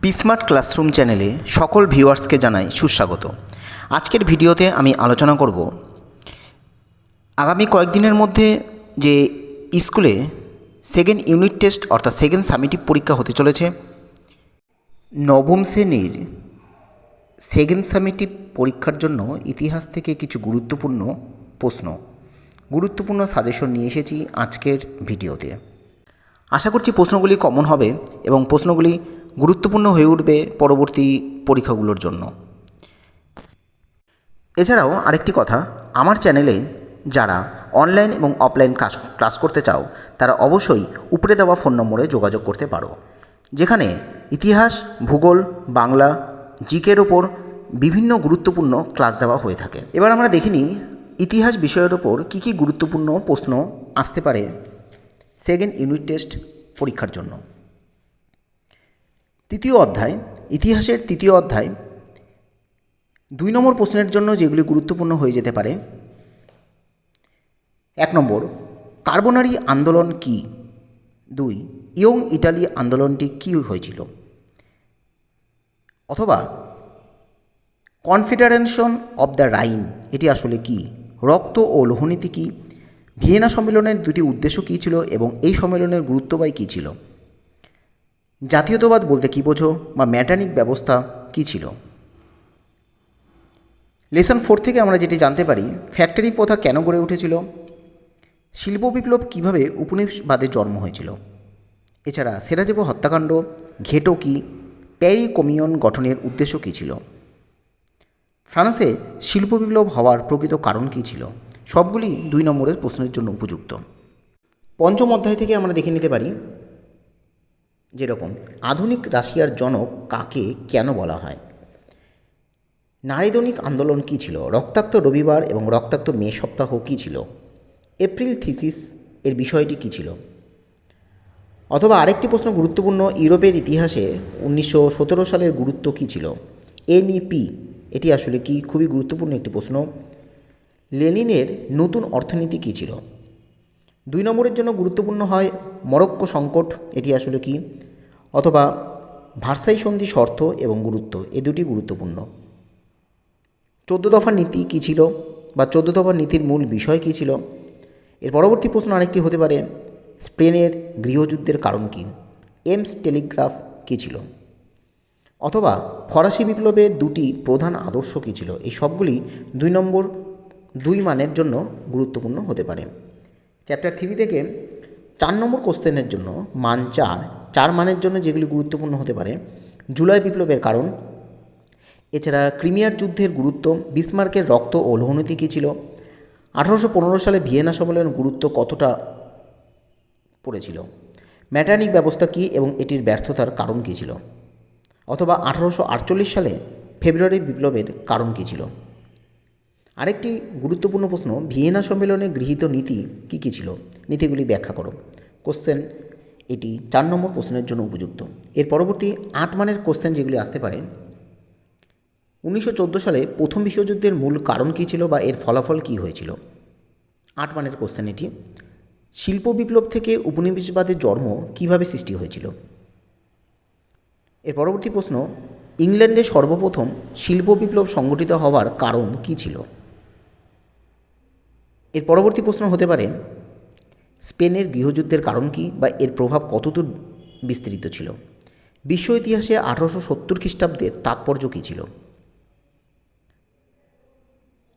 Smart classroom চ্যানেলে সকল ভিউয়ার্সকে জানাই সুস্বাগত। আজকের ভিডিওতে আমি আলোচনা করব আগামী কয়েকদিনের মধ্যে যে স্কুলে সেকেন্ড ইউনিট টেস্ট অর্থাৎ সেকেন্ড সামেটিভ পরীক্ষা হতে চলেছে। নবম শ্রেণীর সেকেন্ড সামেটিভ পরীক্ষার জন্য ইতিহাস থেকে কিছু গুরুত্বপূর্ণ সাজেশন নিয়ে এসেছি আজকের ভিডিওতে। আশা করছি প্রশ্নগুলি কমন হবে এবং প্রশ্নগুলি গুরুত্বপূর্ণ হয়ে উঠবে পরবর্তী পরীক্ষাগুলোর জন্য। এছাড়াও আরেকটি কথা, আমার চ্যানেলে যারা অনলাইন এবং অফলাইন ক্লাস করতে চাও তারা অবশ্যই উপরে দেওয়া ফোন নম্বরে যোগাযোগ করতে পারো, যেখানে ইতিহাস, ভূগোল, বাংলা, জিকের ওপর বিভিন্ন গুরুত্বপূর্ণ ক্লাস দেওয়া হয়ে থাকে। এবার আমরা দেখিনি ইতিহাস বিষয়ের ওপর কী কী গুরুত্বপূর্ণ প্রশ্ন আসতে পারে সেকেন্ড ইউনিট টেস্ট পরীক্ষার জন্য। তৃতীয় অধ্যায়, ইতিহাসের তৃতীয় অধ্যায় 2 নম্বর প্রশ্নের জন্য যেগুলি গুরুত্বপূর্ণ হয়ে যেতে পারে। 1 নম্বর, কার্বোনারি আন্দোলন কি? 2, ইয়ং ইটালি আন্দোলনটি কী হয়েছিল? অথবা কনফেডারেশন অব দ্য রাইন এটি আসলে কি? রক্ত ও লৌহনীতি কি? ভিয়েনা সম্মেলনের 2টি উদ্দেশ্য কী ছিল এবং এই সম্মেলনের গুরুত্ব বা কী ছিল? জাতীয়তাবাদ বলতে কী বোঝো বা ম্যাটানিক ব্যবস্থা কী ছিল? লেসন 4 থেকে আমরা যেটি জানতে পারি, ফ্যাক্টরি প্রথা কেন গড়ে উঠেছিল? শিল্প বিপ্লব কীভাবে উপনিবেশবাদের জন্ম হয়েছিল? এছাড়া সেরাজেভো হত্যাকাণ্ড, ঘেটো কি? প্যারি কমিউন গঠনের উদ্দেশ্য কী ছিল? ফ্রান্সে শিল্প বিপ্লব হওয়ার প্রকৃত কারণ কী ছিল? সবগুলি 2 নম্বরের প্রশ্নের জন্য উপযুক্ত। পঞ্চম অধ্যায় থেকে আমরা দেখে নিতে পারি, যেরকম আধুনিক রাশিয়ার জনক কাকে কেন বলা হয়? নারীদৈনিক আন্দোলন কী ছিল? রক্তাক্ত রবিবার এবং রক্তাক্ত মে সপ্তাহ কী ছিল? এপ্রিল থিসিস এর বিষয়টি কী ছিল? অথবা আরেকটি প্রশ্ন গুরুত্বপূর্ণ, ইউরোপের ইতিহাসে 1917 সালের গুরুত্ব কী ছিল? এনইপি এটি আসলে কি? খুবই গুরুত্বপূর্ণ একটি প্রশ্ন। লেনিনের নতুন অর্থনীতি কী ছিল? 2 নম্বরের জন্য গুরুত্বপূর্ণ হয় মরক্কো সংকট এটি আসলে কি? অথবা ভার্সাই সন্ধি শর্ত এবং গুরুত্ব এই দুটি গুরুত্বপূর্ণ। 14 দফার নীতি কী ছিল বা 14 দফার নীতির মূল বিষয় কী ছিল? এর পরবর্তী প্রশ্ন আরেকটি হতে পারে, স্পেনের গৃহযুদ্ধের কারণ কী? এমস টেলিগ্রাফ কী ছিল? অথবা ফরাসি বিপ্লবের 2টি প্রধান আদর্শ কী ছিল? এই সবগুলি 2 নম্বর 2 মানের জন্য গুরুত্বপূর্ণ হতে পারে। চ্যাপ্টার 3 থেকে 4 নম্বর কোশ্চেনের জন্য মান 4 মানের জন্য যেগুলি গুরুত্বপূর্ণ হতে পারে, জুলাই বিপ্লবের কারণ, এছাড়া ক্রিমিয়ার যুদ্ধের গুরুত্ব, বিসমার্কের রক্ত ও লৌহনীতি কী ছিল? 1815 সালে ভিয়েনা সম্মেলনের গুরুত্ব কতটা পড়েছিল? ম্যাটানিক ব্যবস্থা কী এবং এটির ব্যর্থতার কারণ কী ছিল? অথবা 1848 সালে ফেব্রুয়ারি বিপ্লবের কারণ কী ছিল? আরেকটি গুরুত্বপূর্ণ প্রশ্ন, ভিয়েনা সম্মেলনে গৃহীত নীতি কী কী ছিল? নীতিগুলি ব্যাখ্যা করো। কোশ্চেন এটি 4 নম্বর প্রশ্নের জন্য উপযুক্ত। এর পরবর্তী 8 মানের কোশ্চেন যেগুলি আসতে পারে, 1914 সালে প্রথম বিশ্বযুদ্ধের মূল কারণ কী ছিল বা এর ফলাফল কী হয়েছিল? 8 মানের কোশ্চেন এটি। শিল্প বিপ্লব থেকে উপনিবেশবাদের জন্ম কীভাবে সৃষ্টি হয়েছিল? এর পরবর্তী প্রশ্ন, ইংল্যান্ডে সর্বপ্রথম শিল্প বিপ্লব সংগঠিত হওয়ার কারণ কী ছিল? এর পরবর্তী প্রশ্ন হতে পারে, স্পেনের গৃহযুদ্ধের কারণ কী বা এর প্রভাব কতদূর বিস্তৃত ছিল? বিশ্ব ইতিহাসে 1870 খ্রিস্টাব্দের তাৎপর্য কী ছিল?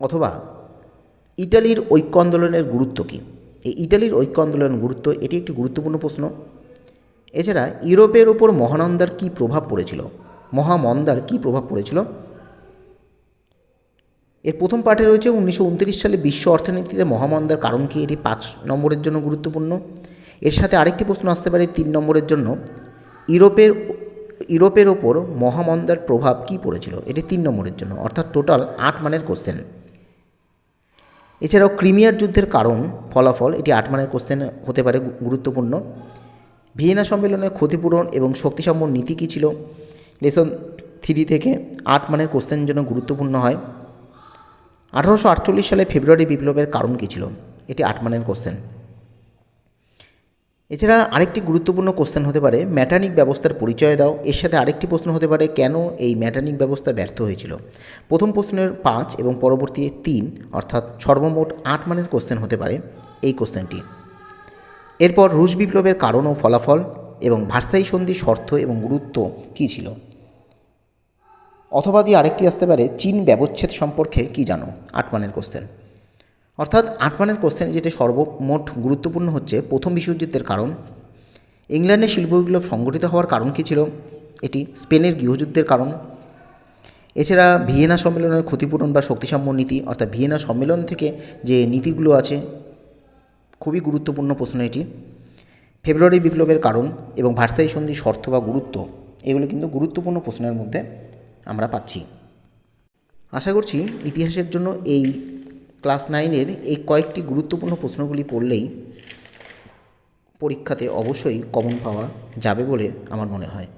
অথবা ইটালির ঐক্য আন্দোলনের গুরুত্ব কী? এই ইটালির ঐক্য আন্দোলনের গুরুত্ব এটি একটি গুরুত্বপূর্ণ প্রশ্ন। এছাড়া ইউরোপের ওপর মহামন্দার কী প্রভাব পড়েছিল? এর প্রথম পার্টে রয়েছে 1929 সালে বিশ্ব অর্থনীতিতে মহামন্দার কারণ কী, এটি 5 নম্বরের জন্য গুরুত্বপূর্ণ। এর সাথে আরেকটি প্রশ্ন আসতে পারে 3 নম্বরের জন্য, ইউরোপের ওপর মহামন্দার প্রভাব কী পড়েছিল? এটি 3 নম্বরের জন্য, অর্থাৎ টোটাল 8 মানের কোশ্চেন। এছাড়াও ক্রিমিয়ার যুদ্ধের কারণ ফলাফল এটি 8 মানের কোশ্চেন হতে পারে গুরুত্বপূর্ণ। ভিয়েনা সম্মেলনের ক্ষতিপূরণ এবং শক্তিসম্পন্ন নীতি কী ছিল? লেসন 3 থেকে 8 মানের কোশ্চেনের জন্য গুরুত্বপূর্ণ হয়। 1848 সালে ফেব্রুয়ারি বিপ্লবের কারণ কী ছিল? এটি 8 মানের কোশ্চেন। এছাড়া আরেকটি গুরুত্বপূর্ণ কোশ্চেন হতে পারে ম্যাটার্নিক ব্যবস্থার পরিচয় দাও। এর সাথে আরেকটি প্রশ্ন হতে পারে কেন এই ম্যাটার্নিক ব্যবস্থা ব্যর্থ হয়েছিল। প্রথম প্রশ্নের 5 এবং পরবর্তী 3 অর্থাৎ সর্বমোট 8 মানের কোশ্চেন হতে পারে এই কোশ্চেনটি। এরপর রুশ বিপ্লবের কারণ ও ফলাফল এবং ভার্সাই সন্ধির শর্ত এবং গুরুত্ব কী ছিল। অথবা দিয়ে আরেকটি আসতে পারে চীন ব্যবচ্ছেদ সম্পর্কে কী জানো, 8 মানের কোশ্চেন। অর্থাৎ 8 মানের কোশ্চেন যেটি সর্বমোট গুরুত্বপূর্ণ হচ্ছে প্রথম বিশ্বযুদ্ধের কারণ, ইংল্যান্ডের শিল্প বিপ্লব সংগঠিত হওয়ার কারণ কী ছিল, এটি স্পেনের গৃহযুদ্ধের কারণ। এছাড়া ভিয়েনা সম্মেলনের ক্ষতিপূরণ বা শক্তিসাম্য নীতি, অর্থাৎ ভিয়েনা সম্মেলন থেকে যে নীতিগুলো আছে, খুবই গুরুত্বপূর্ণ প্রশ্ন এটি। ফেব্রুয়ারি বিপ্লবের কারণ এবং ভার্সাই সন্ধির শর্ত বা গুরুত্ব, এগুলো কিন্তু গুরুত্বপূর্ণ প্রশ্নের মধ্যে আমরা পাচ্ছি। আশা করছি ইতিহাসের জন্য এই ক্লাস 9-এর এই কয়েকটি গুরুত্বপূর্ণ প্রশ্নগুলি পড়লেই পরীক্ষাতে অবশ্যই কমন পাওয়া যাবে বলে আমার মনে হয়।